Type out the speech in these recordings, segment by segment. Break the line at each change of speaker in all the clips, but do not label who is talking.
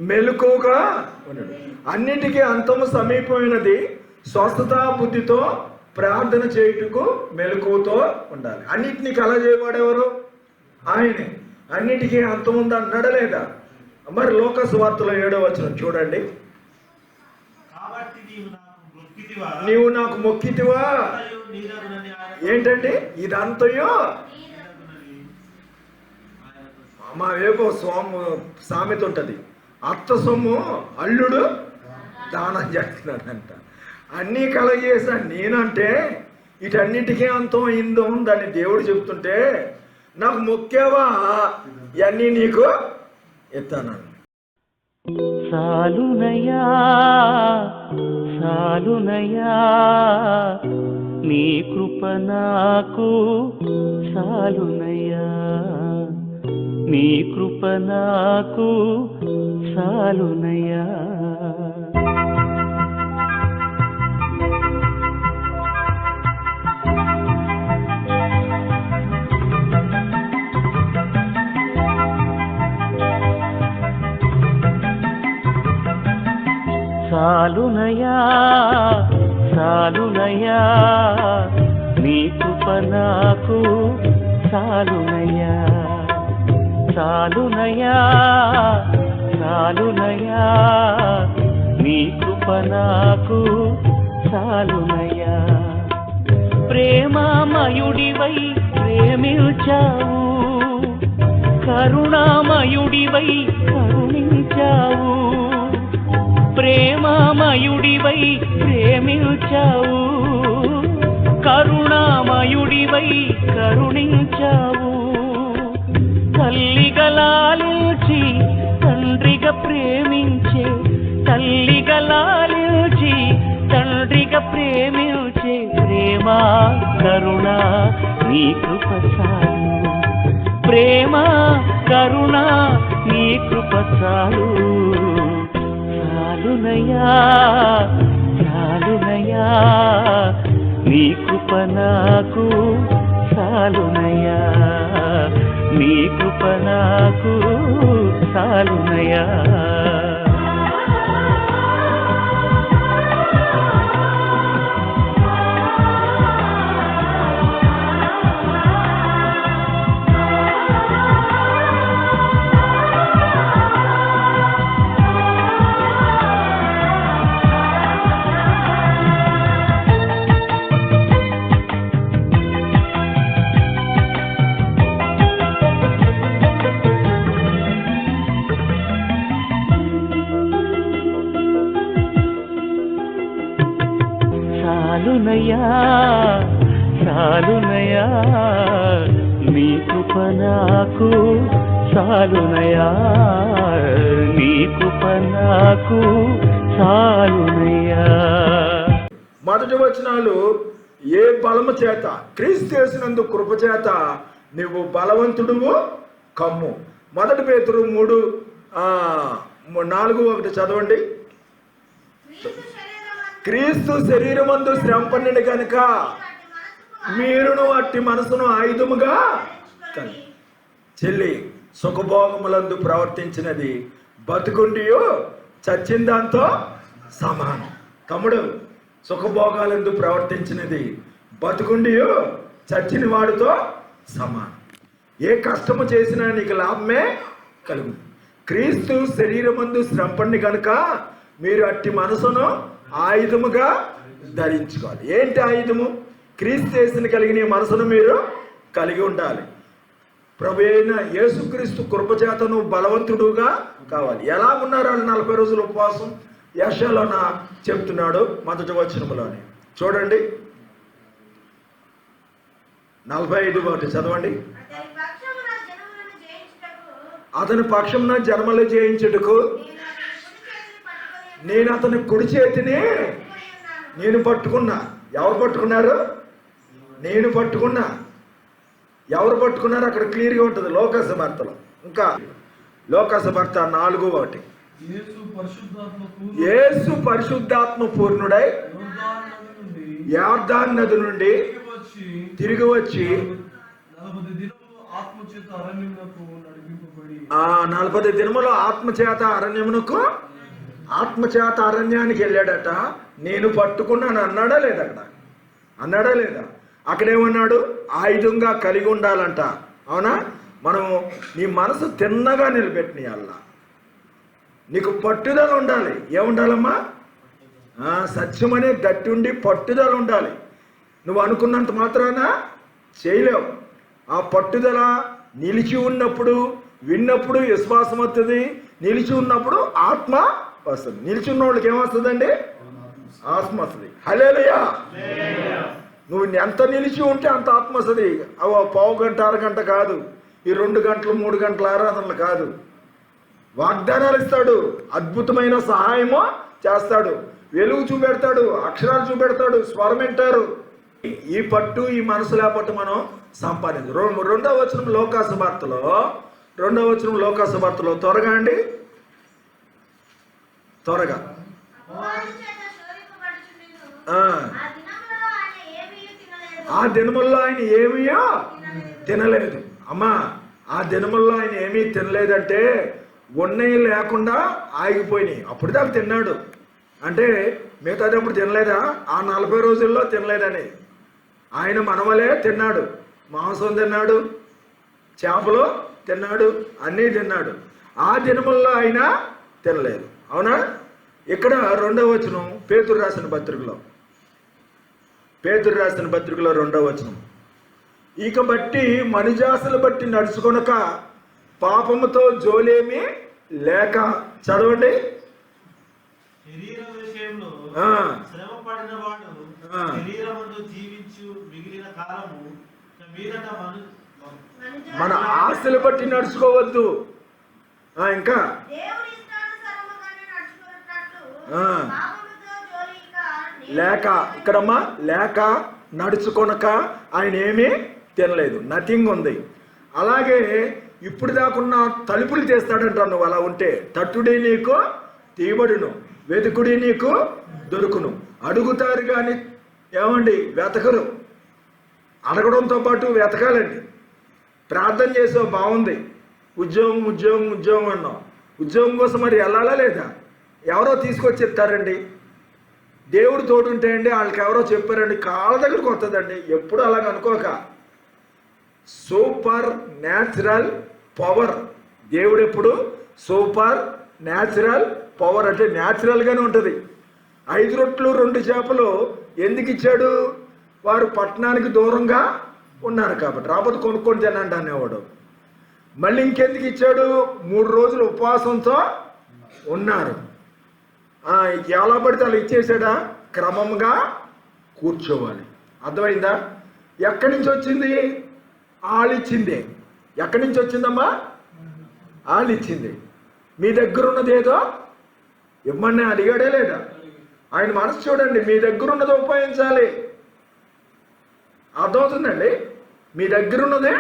మెలకువగా ఉండడు. అన్నిటికీ అంతము సమీపమైనది. స్వస్థత బుద్ధితో ప్రార్థన చేయుటకు మెలకువతో ఉండాలి. అన్నిటినీ కలజేయబడేవారు ఆయనే. అన్నిటికీ అంతం ఉంది అన్నాడా లేదా? మరి లోక సువార్తలో 7వ వచనం చూడండి. నీవు నాకు మొక్కితివా. ఏంటండి ఇదంతయో? మా ఏకో సామెత ఉంటుంది, అత్త సొమ్ము అల్లుడు దానం చేస్తున్నాడంట. అన్నీ కలగేసాను నేనంటే వీటన్నిటికీ అంతం అయిందో దాన్ని దేవుడు చెప్తుంటే నాకు మొక్కావా, ఇవన్నీ నీకు ఎత్తాను.
సాలునయా సాలునయా నీ కృప నాకు సాలునయా, నీ కృప నాకు సాలునయా. సాలునయా సాలునయా నీ కృప నాకు సాలునయా, సాలునయా సాలునయా నీ కృప నాకు సాలునయా. ప్రేమామయుడివై ప్రేమించావు, కరుణామయుడివై కరుణించావు. ప్రేమామయుడివై ప్రేమించావు, కరుణామయుడివై కరుణించావు. తల్లిగా లాలించి తండ్రిగా ప్రేమించే, తల్లిగా లాలించి తండ్రిగా ప్రేమించే ప్రేమ కరుణ నీ కృప చాలు. ప్రేమ కరుణ నీ కృప చాలు. సాలునయా సాలునయా నీ కృప నాకు సాలునయా, నీ కృప నాకు సాలునయా. సాలునయా సాలునయా నీ కృప నాకు సాలునయా, నీ కృప నాకు సాలునయా.
మొదటి వచనాలు ఏ బలము చేత, క్రీస్తు చేసినందు కృప చేత నువ్వు బలవంతుడువు కమ్ము. 1 పేతురు 3:4 చదవండి. క్రీస్తు శరీరమందు శ్రమ పొందిన కనుక మీరును అట్టి మనసును ఆయుధముగా చెల్లి సుఖభోగములందు ప్రవర్తించినది బతుకుండియో చచ్చిన దాంతో సమానం. తమ్ముడు, సుఖభోగాలందు ప్రవర్తించినది బతుకుండియో చచ్చిన వాడితో సమానం. ఏ కష్టము చేసినా నీకు లాభమే కలుగు. క్రీస్తు శరీరమందు శ్రమ పొంది కనుక మీరు అట్టి మనసును ఆయుధముగా ధరించుకోవాలి. ఏంటి ఆయుధము? క్రీస్తు చేసిన కలిగిన మనసును మీరు కలిగి ఉండాలి. ప్రభు అయిన యేసుక్రీస్తు కృపచేతను బలవంతుడుగా కావాలి. ఎలా ఉన్నారు వాళ్ళు 40 రోజుల ఉపవాసం? యెషయాలోన చెప్తున్నాడు 1వ వచనంలోనే చూడండి. 45 చదవండి. అతని పక్షమున జన్మలు జయించుటకు నేను అతని కుడి చేతిని నేను పట్టుకున్నా. ఎవరు పట్టుకున్నారు? నేను పట్టుకున్నా. ఎవరు పట్టుకున్నారు? అక్కడ క్లియర్గా ఉంటుంది లోకాసువార్తలో. ఇంకా లోకాసువార్త 4:1 యేసు పరిశుద్ధాత్మ పూర్ణుడై యొర్దాను నది నుండి తిరిగి వచ్చి 40 దినములు ఆత్మచేత అరణ్యానికి వెళ్ళాడట. నేను పట్టుకున్నాను అన్నాడా లేదా? అన్నాడా లేదా? అక్కడేమన్నాడు? ఆయుధంగా కలిగి ఉండాలంట. అవునా? మనం నీ మనసు తిన్నగా నిలబెట్టినయల్లా. నీకు పట్టుదల ఉండాలి. ఏముండాలమ్మా? సత్యం అనే గట్టి ఉండి పట్టుదల ఉండాలి. నువ్వు అనుకున్నంత మాత్రాన చేయలేవు. ఆ పట్టుదల నిలిచి ఉన్నప్పుడు, విన్నప్పుడు విశ్వాసం వస్తుంది. నిలిచి ఉన్నప్పుడు ఆత్మ వస్తుంది. నిలిచి ఉన్న వాళ్ళకి ఏమొస్తుందండి? ఆత్మ వస్తుంది. హల్లెలూయా. నువ్వు ఎంత నిలిచి ఉంటే అంత ఆత్మ వస్తుంది. పావు గంట, అరగంట కాదు. ఈ 2 గంటలు 3 గంటల ఆరాధనలు కాదు. వాగ్దానాలు ఇస్తాడు, అద్భుతమైన సహాయము చేస్తాడు, వెలుగు చూపెడతాడు, అక్షరాలు చూపెడతాడు, స్వరం వింటారు. ఈ పట్టు, ఈ మనసు లేకపోతే మనం సంపాదించు. 2వ వచనం లోకాసువార్తలో త్వరగా అండి, త్వరగా. ఆ దినముల్లో ఆయన ఏమీయో తినలేదు. అమ్మా, ఆ దినముల్లో ఆయన ఏమీ తినలేదంటే ఉన్నవి లేకుండా ఆగిపోయినాయి. అప్పుడు దాకా తిన్నాడు అంటే మిగతాదప్పుడు తినలేదా? ఆ 40 రోజుల్లో తినలేదని. ఆయన మనవలే తిన్నాడు. మాంసం తిన్నాడు, చేపలు తిన్నాడు, అన్నీ తిన్నాడు. ఆ దినముల్లో ఆయన తినలేదు. అవునా? ఇక్కడ 2వ వచనం పేతురు రాసిన పత్రికలో 2వ వచనం. ఇక బట్టి మనుజాసలు బట్టి నడుచుకొనక పాపముతో జోలేమి లేక. చదవండి. మన ఆశలు బట్టి నడుచుకోవద్దు. ఇంకా లేక, ఇక్కడమ్మా లేక, నడుచుకొనక ఆయన ఏమీ తినలేదు. నథింగ్ ఉంది. అలాగే ఇప్పుడు దాకున్న తలుపులు చేస్తాడంట. నువ్వు అలా ఉంటే తట్టుడి నీకు తీయబడును, వెతుకుడి నీకు దొరుకును. అడుగుతారు కానీ ఏమండి వెతకరు. అడగడంతో పాటు వెతకాలండి. ప్రార్థన చేసావు, బాగుంది. ఉద్యోగం అన్నావు. ఉద్యోగం కోసం మరి వెళ్ళాలా లేదా? ఎవరో తీసుకొచ్చి చెప్తారండి. దేవుడు తోడుంటే అండి వాళ్ళకి ఎవరో చెప్పారండి, కాళ్ళ దగ్గరకు వస్తుందండి. ఎప్పుడు అలాగ అనుకోక. Super natural power. దేవుడు ఎప్పుడు సూపర్ న్యాచురల్ పవర్ అంటే న్యాచురల్గానే ఉంటుంది. 5 రొట్టెలు 2 చేపలు ఎందుకు ఇచ్చాడు? వారు పట్టణానికి దూరంగా ఉన్నారు కాబట్టి. రాబోతు కొనుక్కొని తినండి అనేవాడు. మళ్ళీ ఇంకెందుకు ఇచ్చాడు? 3 రోజులు ఉపవాసంతో ఉన్నారు. ఎలా పడితే అలా ఇచ్చేసాడా? క్రమంగా కూర్చోవాలి. అర్థమైందా? ఎక్కడి నుంచి వచ్చింది? ఆళ్ళిచ్చిందే. ఎక్కడి నుంచి వచ్చిందమ్మా? ఆళ్ళిచ్చింది. మీ దగ్గర ఉన్నది ఏదో ఇవ్వమని అడిగాడే లేదా? ఆయన మనసు చూడండి. మీ దగ్గర ఉన్నది ఉపయోగించాలి. అర్థమవుతుందండి? మీ దగ్గర ఉన్నదే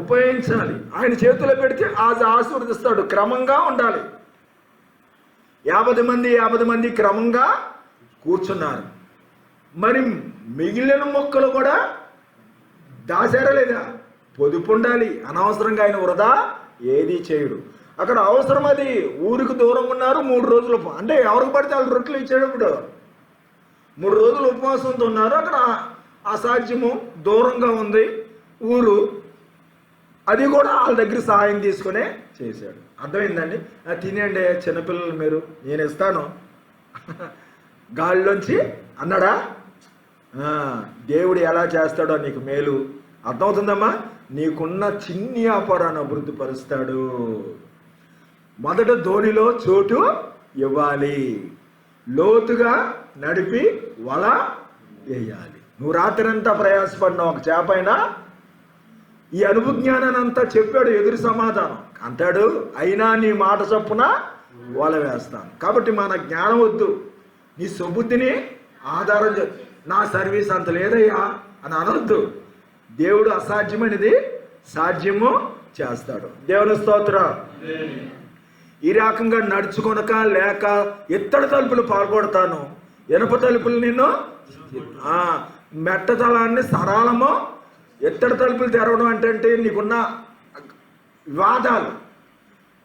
ఉపయోగించాలి. ఆయన చేతిలో పెడితే అది ఆశీర్వదిస్తాడు. క్రమంగా ఉండాలి. 50 మంది క్రమంగా కూర్చున్నారు. మరి మిగిలిన మొక్కలు కూడా దాచారా లేదా? పొదుపు ఉండాలి. అనవసరంగా ఆయన వృధా ఏది చేయడు. అక్కడ అవసరం అది. ఊరికి దూరంగా ఉన్నారు 3 రోజులు. అంటే ఎవరికి పడితే వాళ్ళు రొట్టెలు ఇచ్చేటప్పుడు 3 రోజులు ఉపవాసంతో ఉన్నారు. అక్కడ అసాధ్యము, దూరంగా ఉంది ఊరు. అది కూడా వాళ్ళ దగ్గర సహాయం తీసుకునే చేశాడు. అర్థమైందండి? తినేయండి చిన్నపిల్లలు మీరు, నేను ఇస్తాను గాలిలోంచి అన్నాడా? దేవుడు ఎలా చేస్తాడో నీకు మేలు అర్థమవుతుందమ్మా? నీకున్న చిన్ని వ్యాపారాన్ని అభివృద్ధి పరుస్తాడు. మొదట ధోనిలో చోటు ఇవ్వాలి. లోతుగా నడిపి వల వేయాలి. నువ్వు రాత్రంతా ప్రయాసపడినావు ఒక చేపైనా. ఈ అనుభజ్ఞానాన్ని అంతా చెప్పాడు. ఎదురు సమాధానం అంటాడు, అయినా నీ మాట చొప్పున వల వేస్తాను. కాబట్టి మన జ్ఞానం వద్దు. నీ సుబుద్ధిని ఆధారం నా సర్వీస్ అంత లేదయ్యా అని అనొద్దు. దేవుడు అసాధ్యమైనది సాధ్యము చేస్తాడు. దేవుని స్తోత్రం. ఈ రకంగా నడుచుకొనక లేక ఎత్తడి తలుపులు పాల్గొడతాను, ఇనప తలుపులు నిన్ను మెట్టతలాన్ని సరళము. ఎత్తడి తలుపులు తెరవడం అంటే నీకున్న వివాదాలు,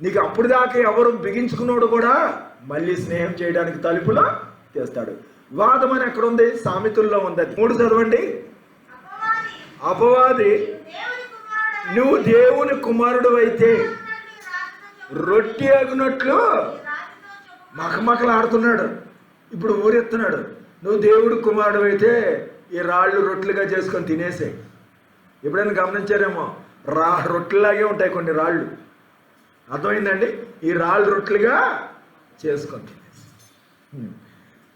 నీకు అప్పుడు దాకా ఎవరు బిగించుకున్నాడు కూడా మళ్ళీ స్నేహం చేయడానికి తలుపులో తెస్తాడు. వివాదం అని ఎక్కడ ఉంది? సామెతల్లో ఉంది. అది 3 చదవండి. అపవాది నువ్వు దేవుని కుమారుడు అయితే రొట్టె అగునట్లు మకమకలు ఆడుతున్నాడు. ఇప్పుడు ఊరెత్తున్నాడు. నువ్వు దేవుడు కుమారుడు అయితే ఈ రాళ్ళు రొట్టెలుగా చేసుకొని తినేసే. ఎప్పుడైనా గమనించారేమో, రొట్టెలాగే ఉంటాయి కొన్ని రాళ్ళు. అర్థమైందండి? ఈ రాళ్ళు రొట్టెలుగా చేసుకొని తినేసి.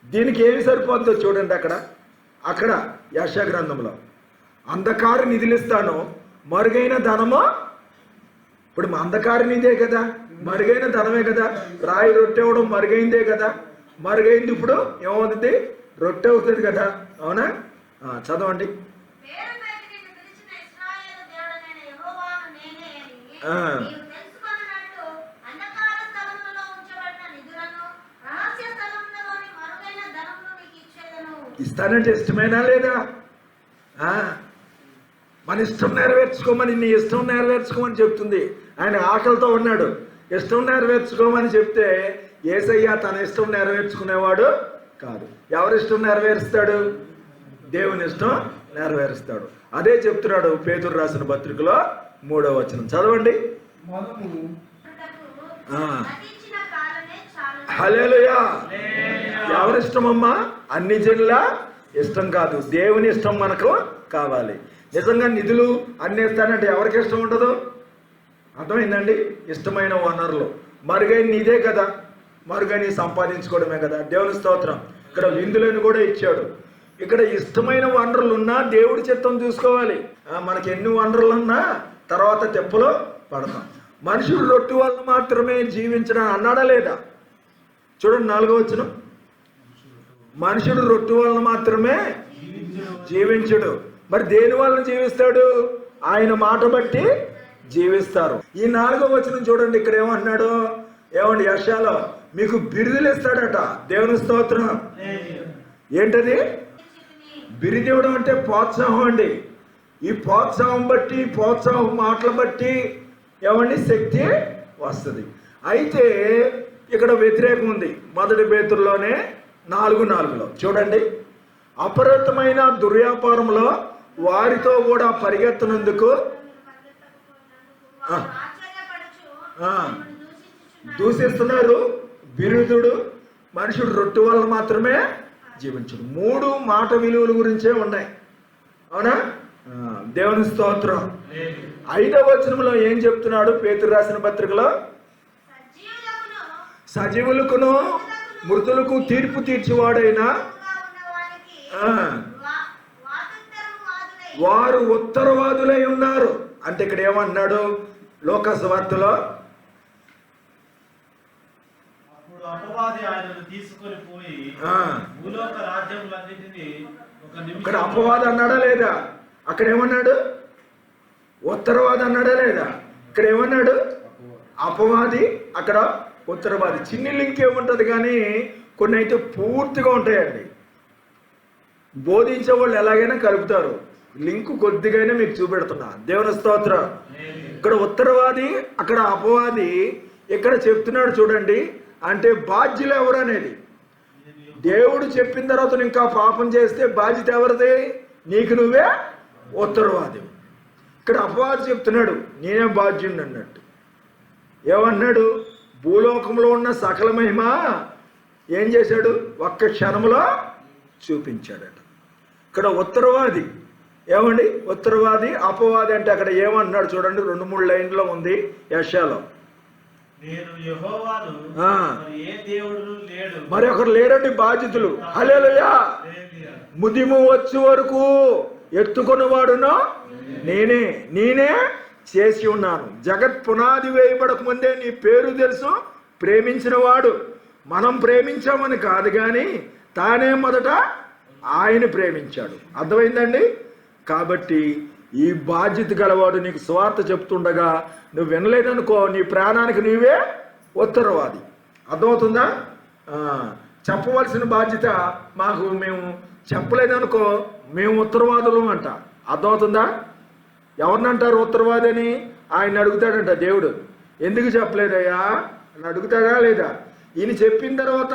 దీనికి ఏమి సరిపోతుందో చూడండి. అక్కడ యెషయా గ్రంథంలో అంధకార నిధులిస్తాను, మరుగైన ధనము. ఇప్పుడు అంధకార నిధే కదా, మరుగైన ధనమే కదా. రాయి రొట్టె అవ్వడం మరుగైందే కదా. మరుగైంది ఇప్పుడు ఏమవుతుంది? రొట్టె అవుతుంది కదా. అవునా? చదవండి. ఇస్తానంటే ఇష్టమైనా లేదా? మన ఇష్టం నెరవేర్చుకోమని, నీ ఇష్టం నెరవేర్చుకోమని చెప్తుంది. ఆయన ఆకలితో ఉన్నాడు. ఇష్టం నెరవేర్చుకోమని చెప్తే యేసయ్య తన ఇష్టం నెరవేర్చుకునేవాడు కాదు. ఎవరి ఇష్టం నెరవేరుస్తాడు? దేవుని ఇష్టం నెరవేరుస్తాడు. అదే చెప్తున్నాడు పేతురు రాసిన పత్రికలో 3వ వచనం. చదవండి. హల్లెలూయా. ఎవరిష్టమమ్మా? అన్ని జనుల ఇష్టం కాదు, దేవుని ఇష్టం మనకు కావాలి. నిజంగా నిధులు అన్ని ఇస్తానంటే ఎవరికి ఇష్టం ఉండదు? అర్థమైందండి? ఇష్టమైన వనరులు మరుగైన నీదే కదా, మరుగైన సంపాదించుకోవడమే కదా. దేవుని స్తోత్రం. ఇక్కడ విందులను కూడా ఇచ్చాడు. ఇక్కడ ఇష్టమైన వనరులు ఉన్నా దేవుడి చిత్తం చూసుకోవాలి. మనకి ఎన్ని వనరులు ఉన్నా తర్వాత తెప్పలో పడతాం. మనుషులు రొట్టె వల్ల మాత్రమే జీవించడం అన్నాడా లేదా? చూడండి 4వ వచనం. మనుషుడు రొట్టె వలన మాత్రమే జీవించడు. మరి దేని వలన జీవిస్తాడు? ఆయన మాట బట్టి జీవిస్తారు. ఈ 4వ వచనం చూడండి. ఇక్కడ ఏమన్నాడు? ఏమండి? యెషయాలో మీకు బిరుదులు ఇస్తాడట. దేవుని స్తోత్రం. ఏంటది? బిరుదు ఇవ్వడం అంటే ప్రోత్సాహం అండి. ఈ ప్రోత్సాహం బట్టి, ప్రోత్సాహం మాటలు బట్టి ఏమండి శక్తి వస్తుంది. అయితే ఇక్కడ వ్యతిరేకం ఉంది. 1 పేతురులోనే 4:4 చూడండి. అపరితమైన దుర్వ్యాపారంలో వారితో కూడా పరిగెత్తనందుకు దూషిస్తున్నారు. బిరుదుడు మనుషుడు రొట్టె వల్ల మాత్రమే జీవించడు. 3 మాట విలువల గురించే ఉన్నాయి. అవునా? దేవుని స్తోత్రం. 5వ వచనంలో ఏం చెప్తున్నాడు? పేతురు రాసిన పత్రికలో సజీవులకును మృతులకు తీర్పు తీర్చివాడైనా వారు ఉత్తరవాదులై ఉన్నారు. అంటే ఇక్కడ ఏమన్నాడు? లోకాసు వార్తలో ఇక్కడ అపవాది అన్నాడా లేదా? అక్కడ ఏమన్నాడు? ఉత్తరవాది అన్నాడా లేదా? ఇక్కడ ఏమన్నాడు? అపవాది, అక్కడ ఉత్తరవాది. చిన్ని లింక్ ఏముంటుంది కానీ కొన్ని అయితే పూర్తిగా ఉంటాయండి. బోధించే వాళ్ళు ఎలాగైనా కలుపుతారు. లింకు కొద్దిగానే మీకు చూపెడుతున్నా. దేవుని స్తోత్రం. ఇక్కడ ఉత్తరవాది, అక్కడ అపవాది. ఇక్కడ చెప్తున్నాడు చూడండి. అంటే బాధ్యులు ఎవరు అనేది. దేవుడు చెప్పిన తర్వాత ఇంకా పాపం చేస్తే బాధ్యత ఎవరిది? నీకు నువ్వే ఉత్తరవాది. ఇక్కడ అపవాది చెప్తున్నాడు నేనే బాధ్యుడిని అన్నట్టు. ఏమన్నాడు? భూలోకంలో ఉన్న సకల మహిమ ఏం చేశాడు? ఒక్క క్షణంలో చూపించాడట. ఇక్కడ ఉత్తరవాది ఏమండి? ఉత్తరవాది అపవాది అంటే అక్కడ ఏమన్నాడు చూడండి. 2-3 లైన్లో ఉంది యెషయాలో. మరి ఒకరు లేరండి బాధ్యతలు. హల్లెలూయా. ముదిము వచ్చే వరకు ఎత్తుకున్నవాడును నేనే చేసి ఉన్నాను. జగత్ పునాది వేయబడక ముందే నీ పేరు తెలుసు. ప్రేమించిన వాడు. మనం ప్రేమించామని కాదు కానీ తానే మొదట ఆయన ప్రేమించాడు. అర్థమైందండి? కాబట్టి ఈ బాధ్యత గలవాడు నీకు సువార్త చెప్తుండగా నువ్వు వినలేదనుకో, నీ ప్రాణానికి నీవే ఉత్తరవాది. అర్థమవుతుందా? చెప్పవలసిన బాధ్యత మేము చెప్పలేదనుకో, మేము ఉత్తరవాదులు అంట. అర్థమవుతుందా? ఎవరినంటారు ఉత్తరవాది అని? ఆయన అడుగుతాడంట దేవుడు. ఎందుకు చెప్పలేదయ్యా అని అడుగుతాడా లేదా? ఈయన చెప్పిన తర్వాత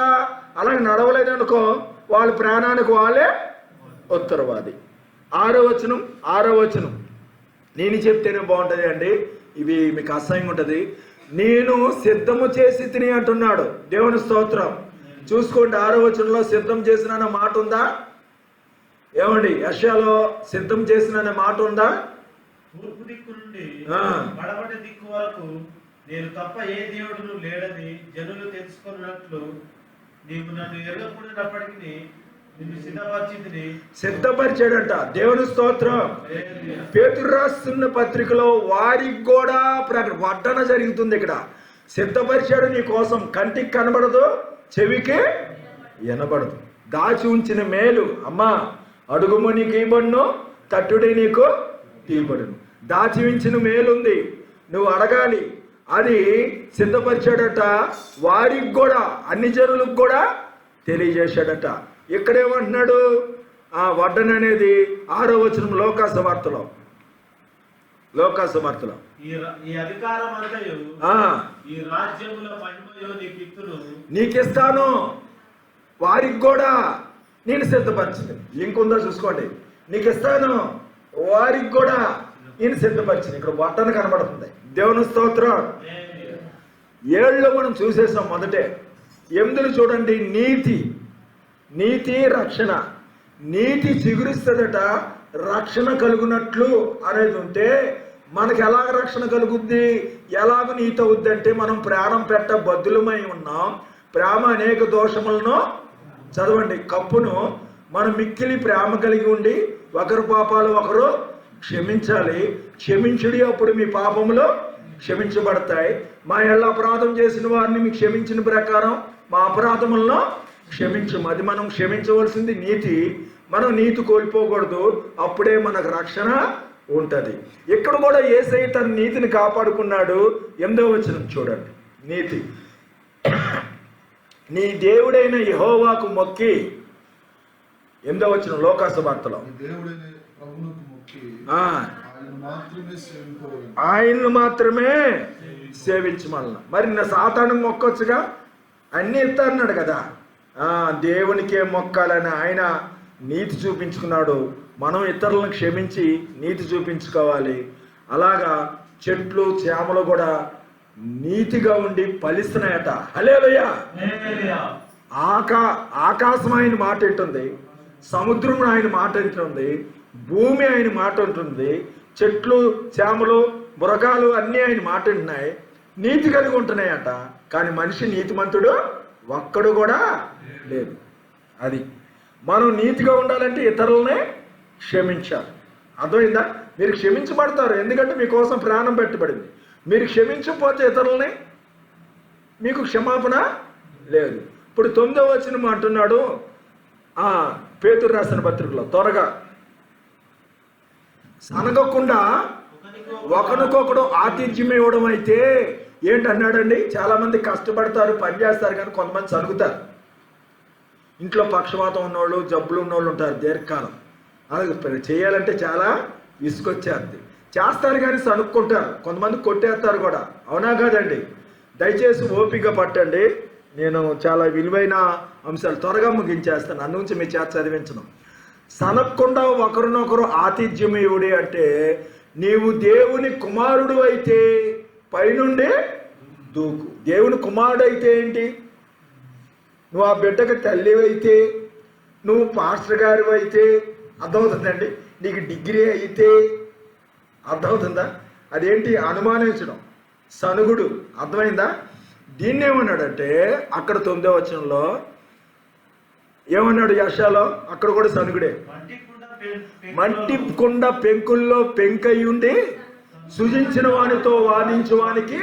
అలాగే నడవలేదనుకో, వాళ్ళ ప్రాణానికి వాళ్ళే ఉత్తరవాది. 6వ వచనం నేను చెప్తేనే బాగుంటుంది అండి, ఇవి మీకు అసహ్యంగా ఉంటుంది. నేను సిద్ధము చేసి తిని అంటున్నాడు. దేవుని స్తోత్రం. చూసుకోండి, 6వ వచనంలో సిద్ధం చేసిన అనే మాట ఉందా? ఏమండి, యెషయాలో సిద్ధం చేసిన అనే మాట ఉందా?
తూర్పు దిక్కు నుండి వడమటి దిక్కు వరకు నేను తప్ప ఏ దేవుడును లేడని జనులు తెలుసుకున్నట్లు నీవు నన్ను ఎరగకూడనప్పటికీ నిన్ను
సిద్ధపరిచాడంట. దేవుని స్తోత్రం. పేతురు రాస్తున్న పత్రికలో వారికి కూడా వడ్డన జరుగుతుంది. ఇక్కడ సిద్ధపరిచాడు నీ కోసం. కంటికి కనబడదు, చెవికి వినబడదు. దాచి ఉంచిన మేలు అమ్మా, అడుగుము నీకు ఇవ్వబడును, తట్టుడే నీకు తీయబడును. దాచి ఉంచిన మేలుంది, నువ్వు అడగాలి. అది సిద్ధపరిచాడట. వారికి కూడా, అన్ని జనులకు కూడా తెలియజేశాడట. ఇక్కడేమంటున్నాడు? ఆ వడ్డన అనేది 6వ వచనం లోకాసు వార్తలో నీకిస్తాను, వారికి కూడా నేను సిద్ధపరిచింది. లింక్ ఉందో చూసుకోండి. నీకు ఇస్తాను, వారికి కూడా నేను సిద్ధపరిచింది. ఇక్కడ వడ్డన కనబడుతుంది. దేవుని స్తోత్రం. 7లో మనం చూసేసాం. మొదటే 8 చూడండి. నీతి రక్షణ. నీతి చిగురిస్తుందట, రక్షణ కలుగునట్లు అనేది ఉంటే మనకు ఎలాగ రక్షణ కలుగుద్ది, ఎలాగ నీతి అవుద్ది అంటే మనం ప్రాణం పెట్ట బద్దులమై ఉన్నాం. ప్రేమ అనేక దోషములను, చదవండి, కప్పును మనం మిక్కిలి ప్రేమ కలిగి ఉండి ఒకరు పాపాలు ఒకరు క్షమించాలి. క్షమించుడి, అప్పుడు మీ పాపములు క్షమించబడతాయి. మా ఎల్ల అపరాధం చేసిన వారిని మీకు క్షమించిన ప్రకారం మా అపరాధములను క్షమించము. అది మనం క్షమించవలసింది నీతి. మనం నీతి కోల్పోకూడదు, అప్పుడే మనకు రక్షణ ఉంటుంది. ఇక్కడ కూడా యేసయ్య తన నీతిని కాపాడుకున్నాడు. 8వ వచనం చూడండి. నీతి. నీ దేవుడైన యెహోవాకు మొక్కి, 8వ వచనం లోకాసు వార్తలో, ఆయన్ను మాత్రమే సేవించమన్నా. మరి నా సాతాను మొక్కొచ్చుగా, అన్నీ ఇస్తారన్నాడు కదా. దేవునికే మొక్కాలని ఆయన నీతి చూపించుకున్నాడు. మనం ఇతరులను క్షమించి నీతి చూపించుకోవాలి. అలాగా చెట్లు చేమలు కూడా నీతిగా ఉండి ఫలిస్తున్నాయట. హల్లెలూయా. ఆకాశం ఆయన మాట ఉంటుంది, సముద్రం ఆయన మాట ఉంటుంది, భూమి ఆయన మాట ఉంటుంది, చెట్లు చేమలు మృగాలు అన్నీ ఆయన మాట ఉంటున్నాయి, నీతి కలిగి ఉంటున్నాయట. కానీ మనిషి నీతిమంతుడు ఒక్కడు కూడా లేదు. అది మనం నీతిగా ఉండాలంటే ఇతరులనే క్షమించాలి. అర్థమైందా? మీరు క్షమించబడతారు, ఎందుకంటే మీకోసం ప్రాణం పెట్టబడింది. మీరు క్షమించకపోతే ఇతరులని, మీకు క్షమాపణ లేదు. ఇప్పుడు 9వ వచనం అంటున్నాడు పేతురు రాసిన పత్రికలో, త్వరగా సనగకుండా ఒకరికొకడు ఆతిథ్యం ఇవ్వడం అయితే ఏంటన్నాడండి? చాలా మంది కష్టపడతారు, పని చేస్తారు, కానీ కొంతమంది సనుగుతారు. ఇంట్లో పక్షవాతం ఉన్నోళ్ళు, జబ్బులు ఉన్నోళ్ళు ఉంటారు, దీర్ఘకాలం. అలాగే చేయాలంటే చాలా విసుకొచ్చేది. చేస్తారు కానీ సనుక్కుంటారు, కొంతమంది కొట్టేస్తారు కూడా. అవునా కాదండి? దయచేసి ఓపిక పట్టండి. నేను చాలా విలువైన అంశాలు త్వరగా ముగించేస్తాను, అందుగురించి మీ చేత చదివించను. సనక్కుండా ఒకరినొకరు ఆతిథ్యం ఇవ్వడి అంటే, నీవు దేవుని కుమారుడు అయితే పైనుండి దూకు. దేవుని కుమారుడు అయితే ఏంటి? నువ్వు ఆ బిడ్డకు తల్లివైతే, నువ్వు పాస్టర్ గారు అయితే, అర్థమవుతుందండి? నీకు డిగ్రీ అయితే అర్థమవుతుందా? అదేంటి? అనుమానించడం, సనుగుడు. అర్థమైందా? దీన్ని ఏమన్నాడంటే అక్కడ 9వ వచనంలో ఏమన్నాడు? యెషయాలో అక్కడ కూడా సనుగుడే. మట్టి కుండ పెంకుల్లో పెంకయ్యుండి సృజించిన వానితో వాదించు వానికి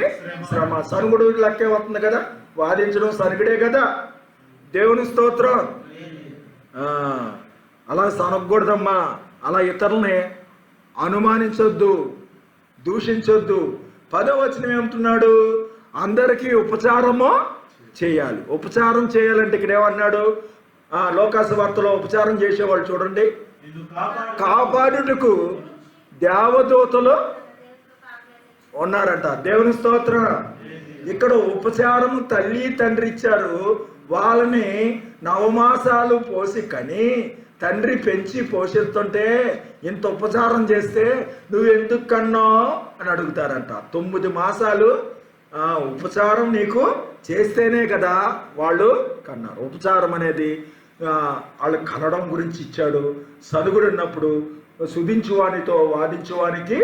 శ్రమ. సనుగుడు లెక్కే వస్తుంది కదా, వాదించడం సనుగుడే కదా. దేవుని స్తోత్రం. అలా సనగకూడదమ్మా. అలా ఇతరులని అనుమానించొద్దు, దూషించొద్దు. 10వ వచనం ఏమంటున్నాడు? అందరికీ ఉపచారము చేయాలి. ఉపచారం చేయాలంటే ఇక్కడ ఏమన్నాడు? లోకాసు వార్తలో ఉపచారం చేసేవాళ్ళు చూడండి. కాపాడుటకు దేవదూతలు ఉన్నారంట. దేవుని స్తోత్రం. ఇక్కడ ఉపచారం తల్లి తండ్రి ఇచ్చారు, వాళ్ళని నవమాసాలు పోసి కని తండ్రి పెంచి పోషిస్తుంటే ఇంత ఉపచారం చేస్తే నువ్వు ఎందుకు కన్నావు అని అడుగుతారంట. 9 మాసాలు ఉపచారం నీకు చేస్తేనే కదా వాళ్ళు కన్నారు. ఉపచారం అనేది వాళ్ళు కనడం గురించి ఇచ్చాడు. సదుగుడు ఉన్నప్పుడు సుధించువానితో వాదించువానికి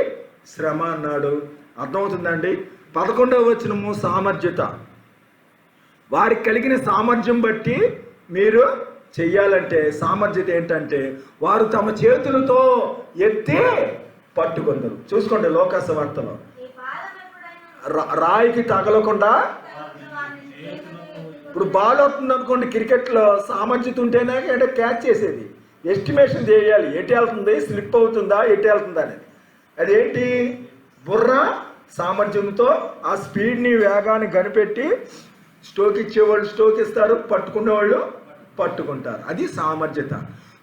శ్రమ అన్నాడు. అర్థమవుతుందండి. 11వ వచనము సామర్థ్యత. వారికి కలిగిన సామర్థ్యం బట్టి మీరు చెయ్యాలంటే సామర్థ్యత ఏంటంటే వారు తమ చేతులతో ఎత్తి పట్టుకుందరు. చూసుకోండి లోకాసు వార్తలో రాయికి తగలకుండా. ఇప్పుడు బాల్ అవుతుంది అనుకోండి, క్రికెట్లో సామర్థ్యత ఉంటేనే అంటే క్యాచ్ చేసేది, ఎస్టిమేషన్ చేయాలి ఎటు వెళ్తుంది, స్లిప్ అవుతుందా ఎటు వెళ్తుందా అనేది. అదేంటి బుర్ర సామర్థ్యంతో ఆ స్పీడ్ని వేగాన్ని కనిపెట్టి స్ట్రోక్ ఇచ్చేవాళ్ళు స్ట్రోక్ ఇస్తారు, పట్టుకునేవాళ్ళు పట్టుకుంటారు. అది సామర్థ్యత.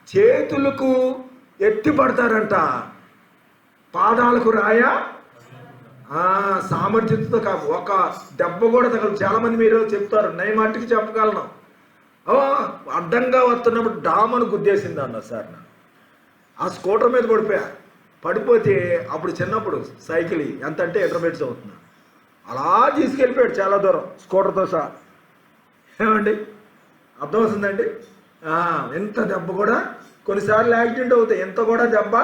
చేతులకు ఎత్తి పడతారంట, పాదాలకు రాయ సామర్థ్యతతో కాదు. ఒక దెబ్బ కూడా తగలదు. చాలామంది మీరు చెప్తారు, నేను మట్టికి చెప్పగలను, అడ్డంగా వస్తున్నప్పుడు డామను గుద్దేసింది అన్న సార్. ఆ స్కూటర్ మీద పడిపోతే అప్పుడు చిన్నప్పుడు సైకిల్ ఎంత అంటే ఇంటర్మీడియట్స్ అవుతున్నా అలా తీసుకెళ్ళిపోయాడు చాలా దూరం స్కూటర్తో సహా. ఏమండి అర్థమవుతుందండి. ఎంత దెబ్బ కూడా కొన్నిసార్లు యాక్సిడెంట్ అవుతాయి, ఎంత కూడా దెబ్బ.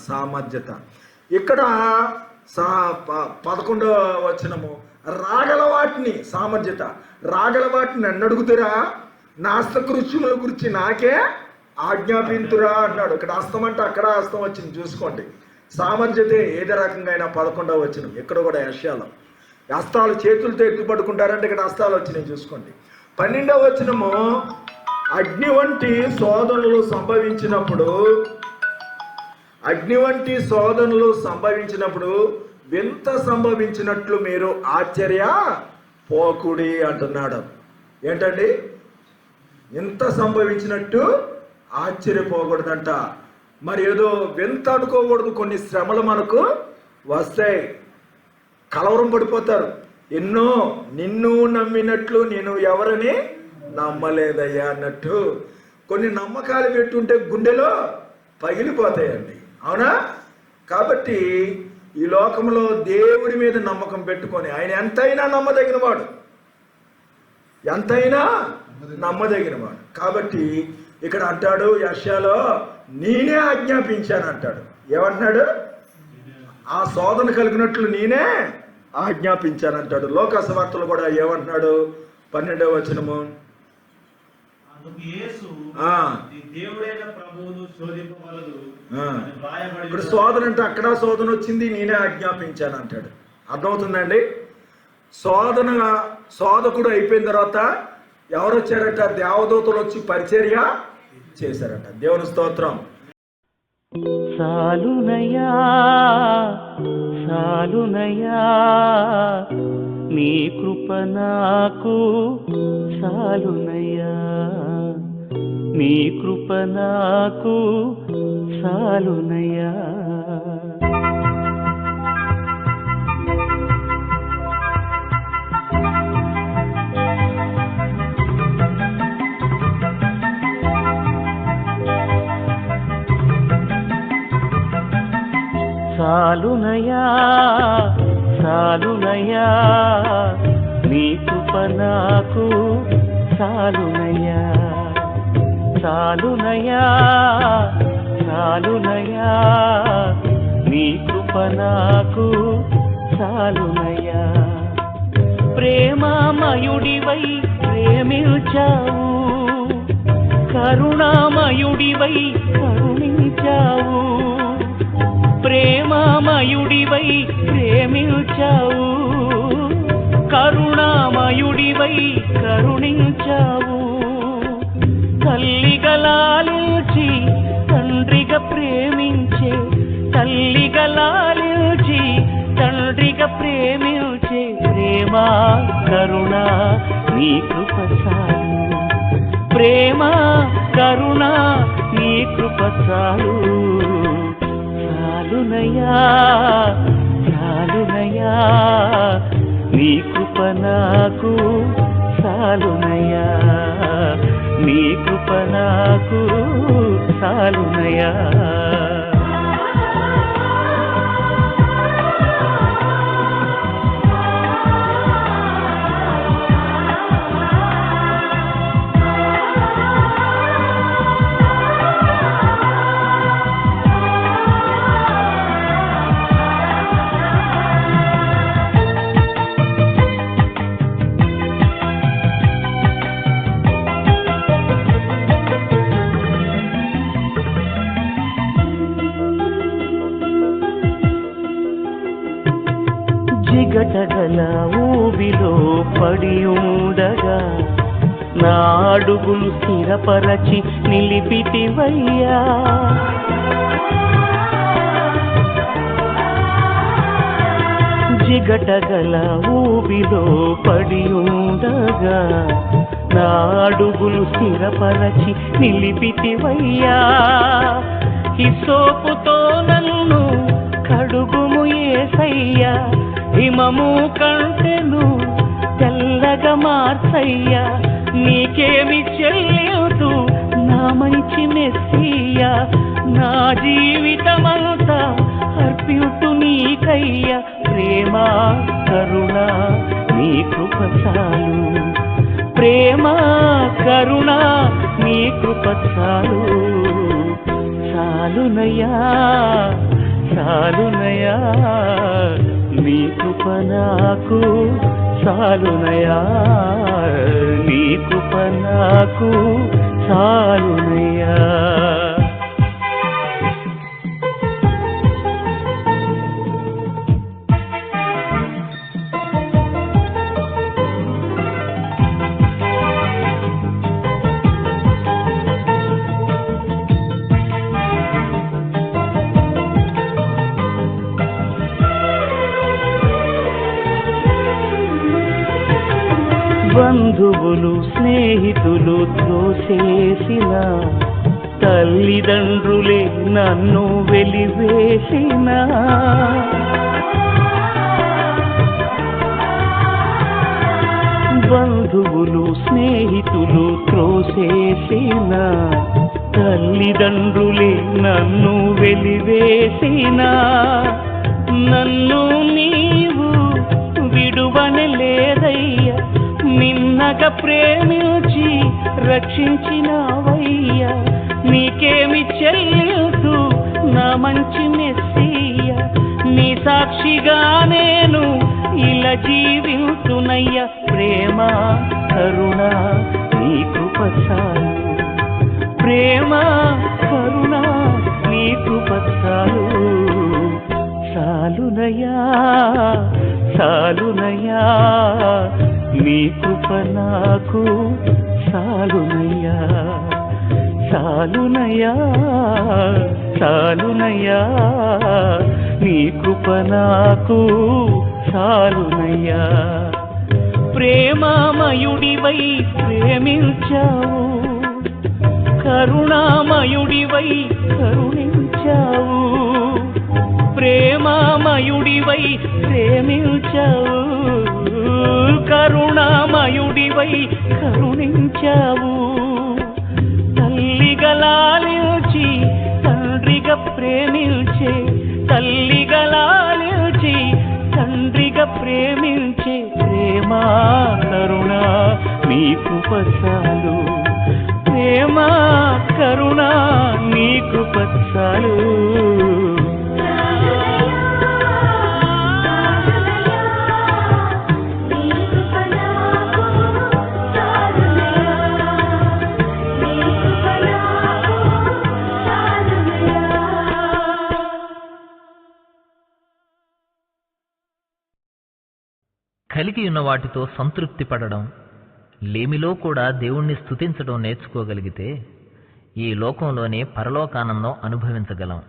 సామర్థ్యత. ఇక్కడ 11వ వచనము రాగల వాటిని సామర్థ్యత. రాగల వాటిని నన్ను అడుగుతురా, నా హస్తకృత్యముల గురించి నాకే ఆజ్ఞాపింతురా అన్నాడు. ఇక్కడ హస్తం అంటే అక్కడ హస్తం వచ్చింది చూసుకోండి. సామర్థ్యత ఏదే రకంగా అయినా 11వ వచనం. ఇక్కడ కూడా యెషయాలో హస్తాలు చేతులతో ఎత్తి పట్టుకుంటారంటే ఇక్కడ హస్తాలు వచ్చినాయి చూసుకోండి. 12వ వచనము అగ్ని వంటి శోధనలు సంభవించినప్పుడు వింత సంభవించినట్లు మీరు ఆశ్చర్య పోకుడి అంటున్నాడు. ఏంటండి వింత సంభవించినట్టు ఆశ్చర్యపోకూడదంట. మరి ఏదో వింత అనుకోకూడదు. కొన్ని శ్రమలు మనకు వస్తాయి, కలవరం పడిపోతారు. ఎన్నో నిన్ను నమ్మినట్లు నేను ఎవరిని నమ్మలేదయ్యా అన్నట్టు కొన్ని నమ్మకాలు పెట్టుంటే గుండెలో పగిలిపోతాయండి. అవునా? కాబట్టి ఈ లోకంలో దేవుడి మీద నమ్మకం పెట్టుకొని ఆయన ఎంతైనా నమ్మదగినవాడు, కాబట్టి ఇక్కడ అంటాడు యెషయాలో నేనే ఆజ్ఞాపించాను అంటాడు. ఏమంటున్నాడు? ఆ శోధన కలిగినట్లు నేనే ఆజ్ఞాపించానంటాడు. లోకాసు వార్తలు కూడా ఏమంటున్నాడు? 12వ వచనము ఇప్పుడు శోధన అంటే అక్కడ శోధన వచ్చింది, నేనే ఆజ్ఞాపించాను అంటాడు. అర్థమవుతుందండి. శోధకుడు అయిపోయిన తర్వాత ఎవరు వచ్చారట? దేవదూతలు వచ్చి పరిచర్య చేశారట. దేవుని స్తోత్రం.
సాలునయా నీ కృప నాకు సాలునయా, నీ కృప నాకు సాలునయా. సాలునయా నీ కృప నాకు సాలునయా, నీ కృప నాకు సాలునయా. ప్రేమామయుడివై ప్రేమించావు, కరుణామయుడివై కరుణించావు. ప్రేమామయుడివై ప్రేమించావు, కరుణామయుడివై కరుణించావు. తల్లిగా లాలించి తండ్రిగా ప్రేమించే, తల్లిగా లాలించి తండ్రిగా ప్రేమించే ప్రేమ కరుణ నీ కృప చాలు. ప్రేమ కరుణ నీ కృప చాలు. సాలునయా నీ కృప నాకు చాలునయ్యా, నీ కృప నాకు చాలునయ్యా. జిగటగల ఊబిలో పడి ఉండగా నా అడుగులు స్థిరపరచి నిలిపితివయ్యా. జిగటగల ఊబిలో పడి ఉండగా నా అడుగులు స్థిరపరచి నిలిపితివయ్యా. హిస్సోపుతో నన్ను కడుగుము యేసయ్యా, హిమము కంటెను తెల్లగా మార్చయ్యా. నీకేమి చెల్లిదు నా మంచి మెస్సయ్యా, నా జీవితమంతా అర్పించు నీకయ్యా. ప్రేమ కరుణ నీ కృప చాలు, ప్రేమ కరుణ నీ కృప చాలు. చాలునయ్యా చాలునయ్యా, నీ కృప నాకు చాలునయ్యా, నీ కృప నాకు చాలునయ్యా. బంధువులు స్నేహితులు త్రోసేసిన, తల్లిదండ్రులే నన్ను వెలివేసిన, బంధువులు స్నేహితులు త్రోసేసిన, తల్లిదండ్రులే నన్ను వెలివేసిన, నన్ను నీవు విడువనలేదయ్యా. నిన్నగా ప్రేమించి రక్షించినవయ్యా. నీకేమి చెల్లిదు నా మంచి మెస్సయ్యా, నీ సాక్షిగా నేను ఇలా జీవించునయ్యా. ప్రేమ కరుణ నీ కృప చాలు, ప్రేమ కరుణ నీ కృప చాలు. చాలునయ్యా చాలునయ్యా, నీ కృప నాకు చాలునయ్యా, చాలునయ్యా చాలునయ్యా, నీ కృప నాకు చాలునయ్యా. ప్రేమామయుడివై ప్రేమించావు, కరుణామయుడివై కరుణించావు. ప్రేమామయుడివై ప్రేమించావు, కరుణామయుడివై కరుణించావు. తల్లిగా లాలించి తండ్రిగా ప్రేమించే, తల్లిగా లాలించి తండ్రిగా ప్రేమించే. ప్రేమ కరుణ నీ కృప చాలు, ప్రేమ కరుణ నీ కృప చాలు.
కలిగి ఉన్న వాటితో సంతృప్తి పడడం, లేమిలో కూడా దేవుణ్ణి స్తుతించడం నేర్చుకోగలిగితే ఈ లోకంలోనే పరలోకానందం అనుభవించగలం.